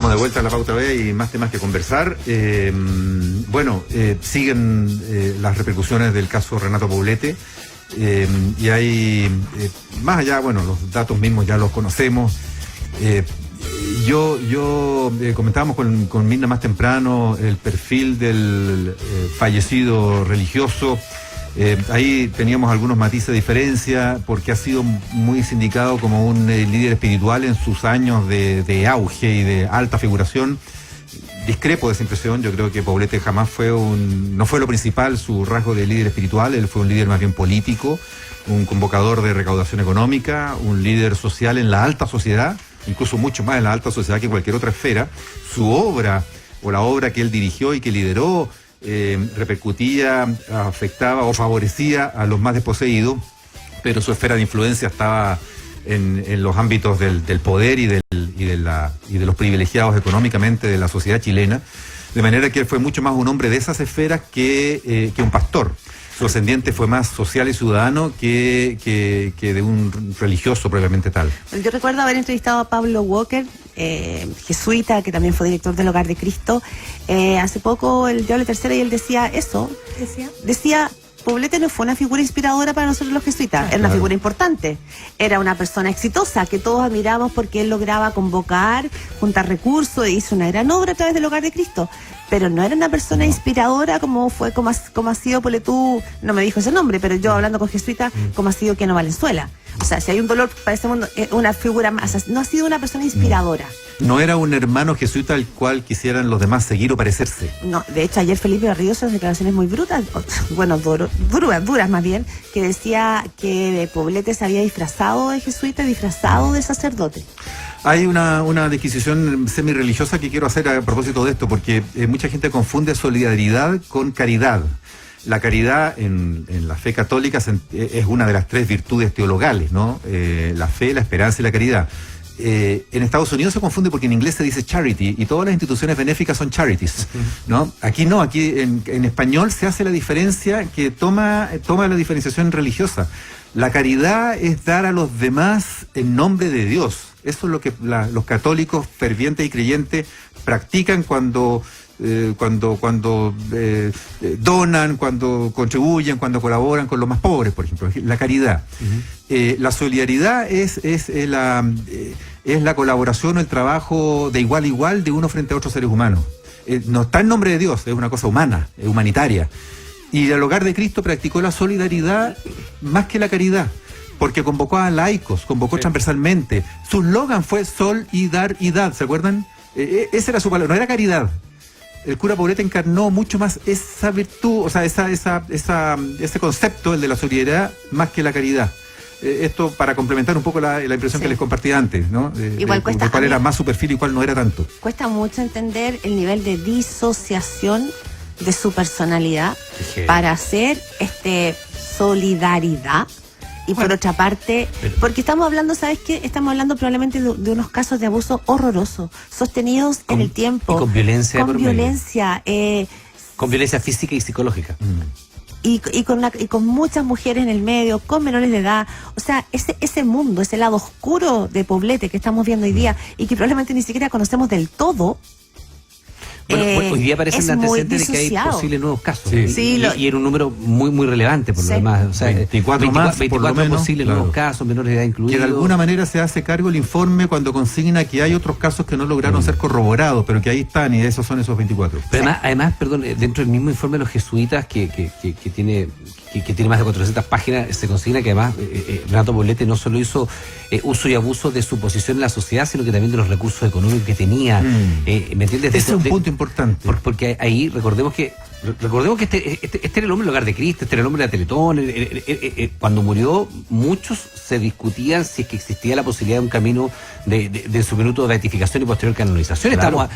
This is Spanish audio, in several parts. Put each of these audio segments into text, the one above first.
Estamos de vuelta a La Pauta B y más temas que conversar. Siguen las repercusiones del caso Renato Poblete. Y hay, más allá, los datos mismos ya los conocemos. Comentábamos con Mirna más temprano el perfil del fallecido religioso. Ahí teníamos algunos matices de diferencia, porque ha sido muy sindicado como un líder espiritual en sus años de auge y de alta figuración. Discrepo de esa impresión. Yo creo que Poblete jamás no fue lo principal su rasgo de líder espiritual. Él fue un líder más bien político, un convocador de recaudación económica, un líder social en la alta sociedad, incluso mucho más en la alta sociedad que cualquier otra esfera. Su obra, o la obra que él dirigió y que lideró, repercutía, afectaba o favorecía a los más desposeídos, pero su esfera de influencia estaba en los ámbitos del poder y de los privilegiados económicamente de la sociedad chilena, de manera que él fue mucho más un hombre de esas esferas que un pastor. Su ascendiente fue más social y ciudadano que de un religioso propiamente tal. Yo recuerdo haber entrevistado a Pablo Walker, jesuita, que también fue director del Hogar de Cristo, hace poco, el Diablo Tercera, y él decía eso. Decía, Poblete no fue una figura inspiradora para nosotros los jesuitas, era una figura importante, era una persona exitosa que todos admiramos porque él lograba convocar, juntar recursos e hizo una gran obra a través del Hogar de Cristo, pero no era una persona inspiradora como ha sido Poletú, no me dijo ese nombre, pero yo hablando con jesuitas, como ha sido Keno Valenzuela. O sea, si hay un dolor para ese mundo, una figura más, no ha sido una persona inspiradora. No era un hermano jesuita al cual quisieran los demás seguir o parecerse. No, de hecho ayer Felipe Barrios hizo declaraciones muy brutas, duras más bien, que decía que Poblete se había disfrazado de jesuita, disfrazado de sacerdote. Hay una disquisición semi-religiosa que quiero hacer a propósito de esto, porque mucha gente confunde solidaridad con caridad. La caridad en la fe católica es una de las tres virtudes teologales, ¿no? La fe, la esperanza y la caridad. En Estados Unidos se confunde porque en inglés se dice charity y todas las instituciones benéficas son charities, ¿no? Aquí no, aquí en español se hace la diferencia que toma la diferenciación religiosa. La caridad es dar a los demás en nombre de Dios. Eso es lo que los católicos fervientes y creyentes practican cuando donan, cuando contribuyen, cuando colaboran con los más pobres, por ejemplo, la caridad. La solidaridad es la colaboración o el trabajo de igual a igual de uno frente a otros seres humanos. No está en nombre de Dios, es una cosa humana, es humanitaria. Y el Hogar de Cristo practicó la solidaridad más que la caridad, porque convocó a laicos, convocó transversalmente. Su eslogan fue solidaridad, ¿se acuerdan? Esa era su palabra, no era caridad. El cura Poblete encarnó mucho más esa virtud, o sea, ese concepto, el de la solidaridad, más que la caridad. Esto para complementar un poco la impresión que les compartí antes, ¿no? Igual cuesta, de cuál era más superficial y cuál no era tanto. Cuesta mucho entender el nivel de disociación de su personalidad para hacer solidaridad. Y por otra parte, porque estamos hablando, ¿sabes qué? Estamos hablando probablemente de unos casos de abuso horrorosos, sostenidos en el tiempo. Y con violencia. Con violencia. Con violencia física y psicológica. Y con muchas mujeres en el medio, con menores de edad. O sea, ese mundo, ese lado oscuro de Poblete que estamos viendo hoy día y que probablemente ni siquiera conocemos del todo. Bueno, hoy día aparecen antecedentes de que hay posibles nuevos casos. Sí. Y era un número muy muy relevante por lo demás. O sea, 24 posibles nuevos casos, menores de edad incluidos. Que de alguna manera se hace cargo el informe cuando consigna que hay otros casos que no lograron ser corroborados, pero que ahí están y esos son esos 24. Pero además, dentro del mismo informe de los jesuitas que tiene más de 400 páginas, se consigna que además Renato Poblete no solo hizo uso y abuso de su posición en la sociedad, sino que también de los recursos económicos que tenía. ¿Me entiendes? Ese es un punto importante. Porque ahí recordemos que este era el hombre del Hogar de Cristo, este era el hombre de la Teletón. Cuando murió, muchos se discutían si es que existía la posibilidad de un camino de su minuto de beatificación y posterior canonización. Claro.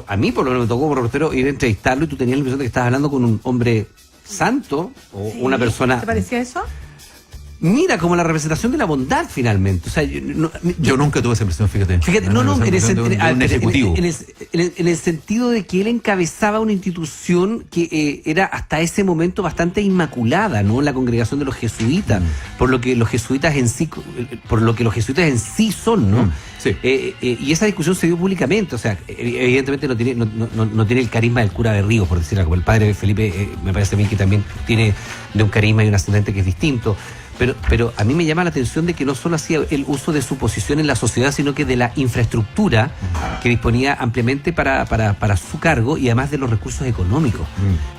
A mí por lo menos me tocó como reportero ir a entrevistarlo y tú tenías la impresión de que estabas hablando con un hombre santo o una persona. ¿Te parecía eso? mira como la representación de la bondad finalmente. O sea, yo nunca tuve esa impresión, fíjate. Un ejecutivo. En el sentido de que él encabezaba una institución que era hasta ese momento bastante inmaculada, ¿no? La congregación de los jesuitas, por lo que los jesuitas en sí son, ¿no? Sí. Y esa discusión se dio públicamente. O sea, evidentemente no tiene el carisma del cura de Ríos, por decir algo. El padre Felipe me parece a mí que también tiene de un carisma y un ascendente que es distinto. Pero a mí me llama la atención de que no solo hacía el uso de su posición en la sociedad, sino que de la infraestructura que disponía ampliamente para su cargo, y además de los recursos económicos,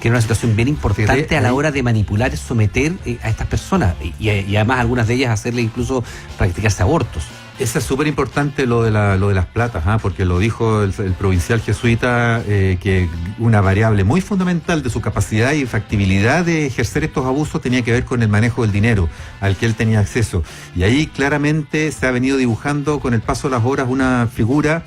que era una situación bien importante a la hora de manipular, someter a estas personas, y además algunas de ellas hacerle incluso practicarse abortos. Eso es súper importante lo de las platas, porque lo dijo el provincial jesuita, que una variable muy fundamental de su capacidad y factibilidad de ejercer estos abusos tenía que ver con el manejo del dinero al que él tenía acceso. Y ahí claramente se ha venido dibujando con el paso de las horas una figura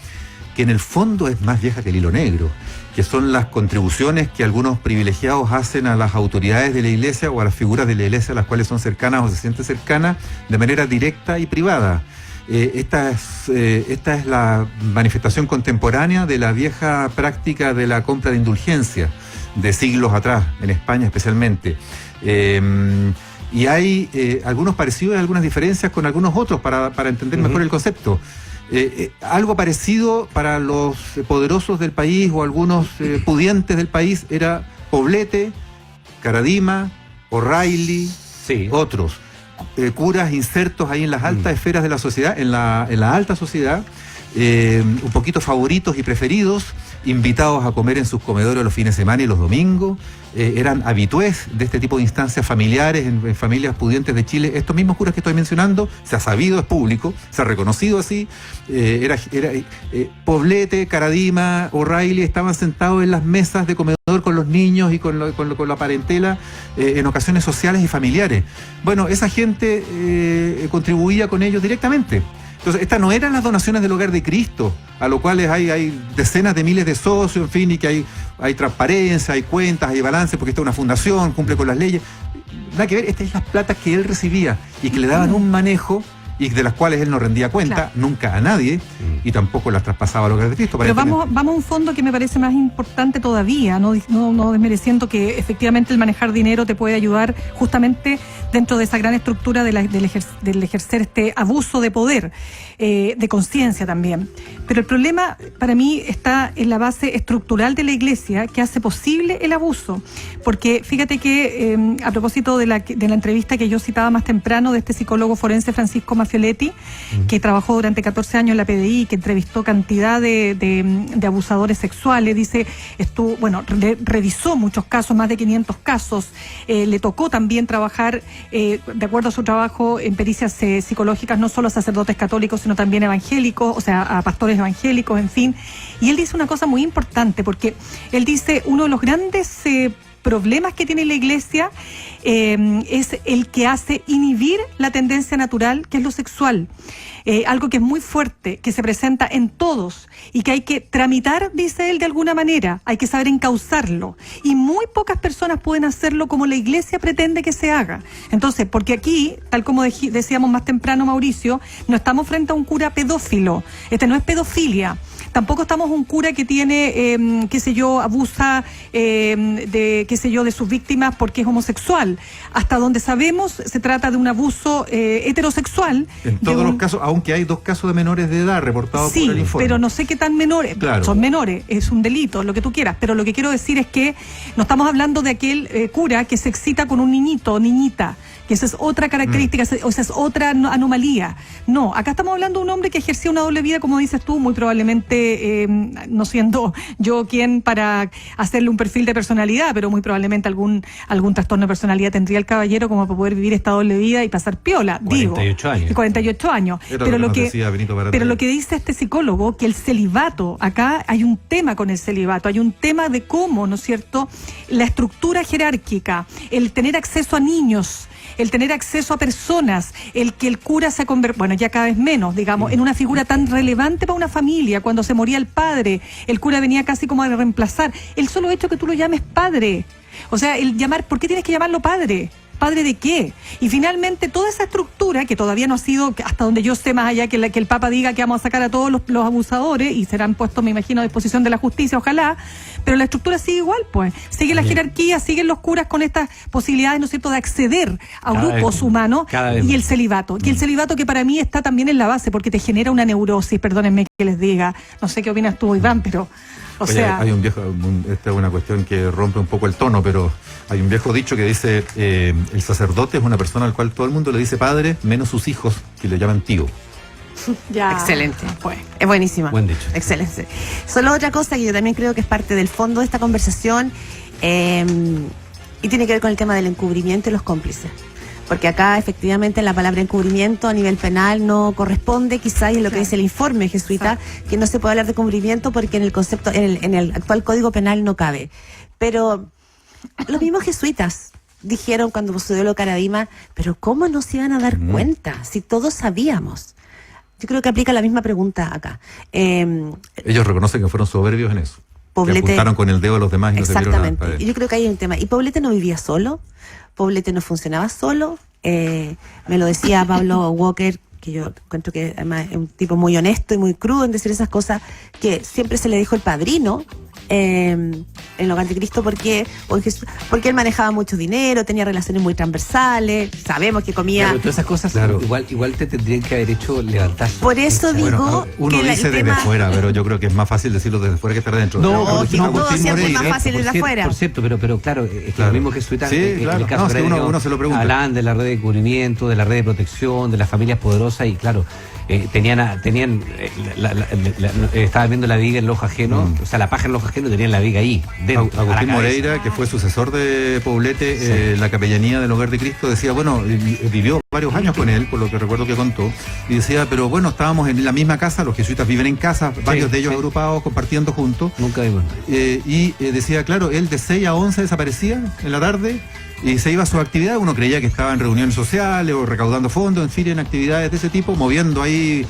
que en el fondo es más vieja que el hilo negro, que son las contribuciones que algunos privilegiados hacen a las autoridades de la Iglesia o a las figuras de la Iglesia a las cuales son cercanas o se sienten cercanas de manera directa y privada. Esta es la manifestación contemporánea de la vieja práctica de la compra de indulgencia de siglos atrás, en España especialmente. Y hay algunos parecidos y algunas diferencias con algunos otros para entender mejor el concepto. Algo parecido para los poderosos del país o algunos pudientes del país era Poblete, Caradima, O'Reilly, otros. Curas insertos ahí en las altas esferas de la sociedad, en la alta sociedad, un poquito favoritos y preferidos, invitados a comer en sus comedores los fines de semana y los domingos, eran habitués de este tipo de instancias familiares en familias pudientes de Chile. Estos mismos curas que estoy mencionando, se ha sabido, es público, se ha reconocido así, Poblete, Caradima, O'Reilly estaban sentados en las mesas de comedor con los niños y con la parentela en ocasiones sociales y familiares. Bueno, esa gente contribuía con ellos directamente. Entonces, estas no eran las donaciones del Hogar de Cristo, a lo cual hay decenas de miles de socios, en fin, y que hay transparencia, hay cuentas, hay balance, porque esta es una fundación, cumple con las leyes. Nada que ver, estas son las platas que él recibía y que le daban un manejo y de las cuales él no rendía cuenta nunca a nadie y tampoco las traspasaba al Hogar de Cristo. Pero vamos a un fondo que me parece más importante todavía, no desmereciendo que efectivamente el manejar dinero te puede ayudar justamente dentro de esa gran estructura del ejercer este abuso de poder, de conciencia también. Pero el problema para mí está en la base estructural de la Iglesia que hace posible el abuso. Porque fíjate que a propósito de la entrevista que yo citaba más temprano de este psicólogo forense Francisco Mafioletti, que trabajó durante 14 años en la PDI, que entrevistó cantidad de abusadores sexuales, dice, revisó muchos casos, más de 500 casos, le tocó también trabajar, de acuerdo a su trabajo, en pericias psicológicas, no solo a sacerdotes católicos, sino también evangélicos, o sea, a pastores evangélicos, en fin. Y él dice una cosa muy importante, porque él dice, uno de los grandes problemas que tiene la Iglesia es el que hace inhibir la tendencia natural, que es lo sexual. Algo que es muy fuerte, que se presenta en todos y que hay que tramitar, dice él, de alguna manera, hay que saber encauzarlo. Y muy pocas personas pueden hacerlo como la Iglesia pretende que se haga. Entonces, porque aquí, tal como decíamos más temprano, Mauricio, no estamos frente a un cura pedófilo. No es pedofilia. Tampoco estamos un cura que tiene, abusa de sus víctimas porque es homosexual. Hasta donde sabemos, se trata de un abuso heterosexual. En todos los casos, aunque hay 2 casos de menores de edad reportados por el informe. Pero no sé qué tan menores. Claro. Son menores, es un delito, lo que tú quieras. Pero lo que quiero decir es que no estamos hablando de aquel cura que se excita con un niñito o niñita, que esa es otra característica, esa es otra anomalía. No, acá estamos hablando de un hombre que ejercía una doble vida, como dices tú, muy probablemente, no siendo yo quien para hacerle un perfil de personalidad, pero muy probablemente algún trastorno de personalidad tendría el caballero como para poder vivir esta doble vida y pasar piola, 48 años. 48 años. Pero lo que dice este psicólogo, que el celibato, acá hay un tema con el celibato, hay un tema de cómo, ¿no es cierto?, la estructura jerárquica, el tener acceso a niños, el tener acceso a personas, el que el cura se convierte, bueno, ya cada vez menos, digamos, en una figura tan relevante para una familia. Cuando se moría el padre, el cura venía casi como a reemplazar. El solo hecho que tú lo llames padre, o sea, el llamar, ¿por qué tienes que llamarlo padre? ¿padre de qué? Y finalmente toda esa estructura, que todavía no ha sido, hasta donde yo sé, más allá que el Papa diga que vamos a sacar a todos los abusadores y serán puestos, me imagino, a disposición de la justicia, ojalá, pero la estructura sigue igual, pues. Sigue la jerarquía, siguen los curas con estas posibilidades, ¿no es cierto?, de acceder a grupos humanos y el celibato. Y el celibato que para mí está también en la base, porque te genera una neurosis, perdónenme que les diga, no sé qué opinas tú, Iván, pero... Hay un viejo, esta es una cuestión que rompe un poco el tono, pero hay un viejo dicho que dice, el sacerdote es una persona al cual todo el mundo le dice padre, menos sus hijos, que le llaman tío. Ya. Excelente, pues, es buenísima. Buen dicho. Excelente. Solo otra cosa que yo también creo que es parte del fondo de esta conversación, y tiene que ver con el tema del encubrimiento y los cómplices. Porque acá efectivamente la palabra encubrimiento a nivel penal no corresponde, quizás es lo que dice el informe jesuita, que no se puede hablar de encubrimiento porque en el concepto, en el actual Código Penal no cabe. Pero los mismos jesuitas dijeron cuando sucedió lo Caradima, pero ¿cómo no se iban a dar cuenta si todos sabíamos? Yo creo que aplica la misma pregunta acá. Ellos reconocen que fueron soberbios en eso. Poblete, que apuntaron con el dedo a los demás y no se vieron nada. Exactamente. Yo creo que hay un tema. Y Poblete no vivía solo. Poblete no funcionaba solo. Me lo decía Pablo Walker, que yo encuentro que además es un tipo muy honesto y muy crudo en decir esas cosas, que siempre se le dijo el padrino en el Hogar de Cristo porque él manejaba mucho dinero, tenía relaciones muy transversales, sabemos que comía... Pero todas esas cosas igual te tendrían que haber hecho levantarse. Por eso digo... Bueno, uno que dice desde fuera, pero yo creo que es más fácil decirlo desde fuera que estar adentro. No, todo siempre es más fácil desde afuera. Por cierto, pero claro, es que lo mismo jesuitas, en el caso de uno se lo pregunta. Hablaban de la red de cubrimiento, de la red de protección, de las familias poderosas y claro... estaban viendo la viga en el ojo ajeno, o sea, la paja en el ojo ajeno, tenían la viga ahí, dentro. Agustín Moreira, que fue sucesor de Poblete, la capellanía del Hogar de Cristo, decía, bueno, vivió varios años con él, por lo que recuerdo que contó, y decía, pero bueno, estábamos en la misma casa, los jesuitas viven en casa, varios de ellos agrupados, compartiendo juntos. Nunca vimos. Y decía, claro, él de 6 a 11 desaparecía en la tarde, y se iba a su actividad, uno creía que estaba en reuniones sociales o recaudando fondos, en fin, en actividades de ese tipo, moviendo ahí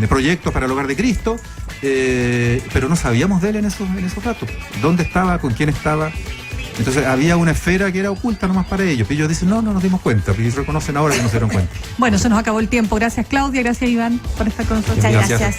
proyectos para el Hogar de Cristo, pero no sabíamos de él en esos ratos. ¿Dónde estaba? ¿Con quién estaba? Entonces había una esfera que era oculta nomás para ellos. Y ellos dicen, no nos dimos cuenta, y reconocen ahora que no se dieron cuenta. Bueno, se nos acabó el tiempo. Gracias, Claudia, gracias, Iván, por estar con nosotros. Muchas gracias.